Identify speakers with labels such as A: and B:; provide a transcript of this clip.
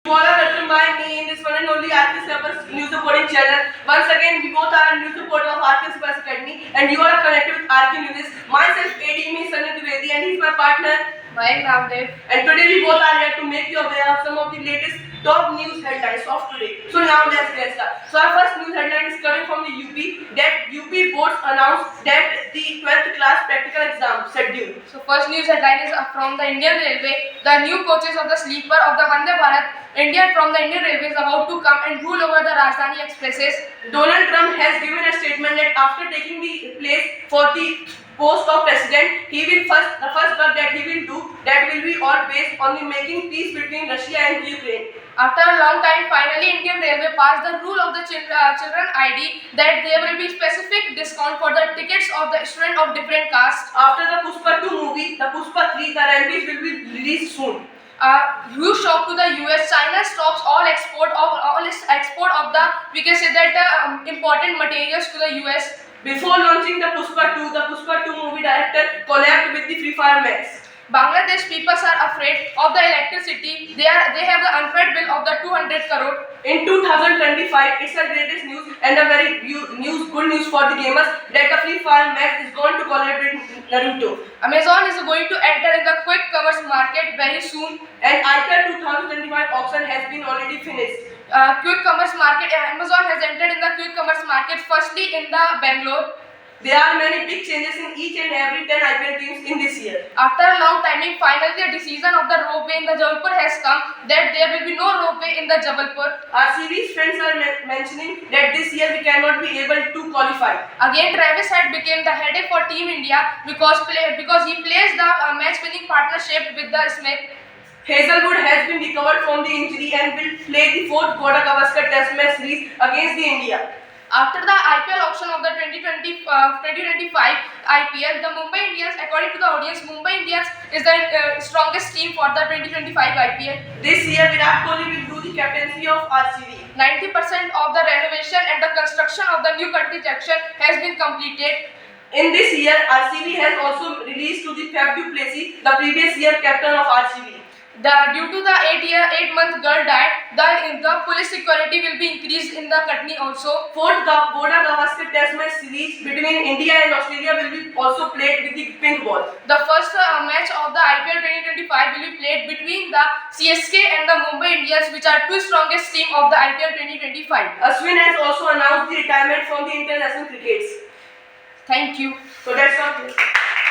A: Welcome by me in this one and only RK Syllabus News Reporting channel. Once again, we both are news reporter of RK Syllabus Academy, and you are connected with RK News. Myself, AD, me, Sanjay Dwivedi, and he's my partner.
B: Mike Namdev.
A: And today we both are here to make you aware of some of the latest top news headlines of today. So now let's get started. So our first news headline is coming from the UP that UP boards announced that the 12th class practical exam schedule.
B: So first news headline is from the Indian Railway. The new coaches of the sleeper of the Vande Bharat Indian from the Indian Railway is about to come and rule over the Rajdhani Expresses.
A: Donald Trump has given a statement that after taking the place for the post of president, the first work that he will do that will be all based on the making peace between Russia and Ukraine.
B: After a long time, finally Indian Railway passed the rule of the children ID that there will be specific discount for the tickets of the student of different castes.
A: After the Pushpa 2 movie, the Pushpa 3, the Rampage will be released soon.
B: Huge shock to the US. China stops all export of the, we can say that important materials to the US.
A: Before launching the Pushpa 2 movie director collabed with the Free Fire Max.
B: Bangladesh people are afraid of the electricity. They have the unpaid bill of the 200 crore.
A: In 2025, it's the greatest news and a very good news for the gamers that the Free Fire Max is going to collaborate with Naruto.
B: Amazon is going to enter in the quick commerce market very soon.
A: And ICAR 2025 auction has been already finished.
B: Quick commerce market. Amazon has entered in the quick commerce market firstly in the Bangalore.
A: There are many big changes in each and every 10 IPL teams in this year.
B: After a long timing, finally the decision of the ropeway in the Jabalpur has come that there will be no ropeway in the Jabalpur.
A: Our series friends are mentioning that this year we cannot be able to qualify.
B: Again, Travis Head became the headache for Team India because he plays the match-winning partnership with the Smith.
A: Hazelwood has been recovered from the injury and will play the 4th Gautam Gavaskar Test match series against the India.
B: After the IPL auction of the 2025 IPL, the Mumbai Indians, according to the audience, Mumbai Indians is the strongest team for the 2025 IPL.
A: This year, Virat Kohli will do the captaincy of RCB.
B: 90% of the renovation and the construction of the new country junction has been completed.
A: In this year, RCB has also released to the Fab du Plessis, the previous year captain of RCB.
B: Due to the 8-month girl died, the police security will be increased in the Katni also.
A: 4th Gautam Gavaskar Test match series between India and Australia will be also played with the pink ball.
B: The first match of the IPL 2025 will be played between the CSK and the Mumbai Indians, which are two strongest teams of the IPL 2025.
A: Ashwin has also announced the retirement from the international crickets.
B: Thank you.
A: So that's all.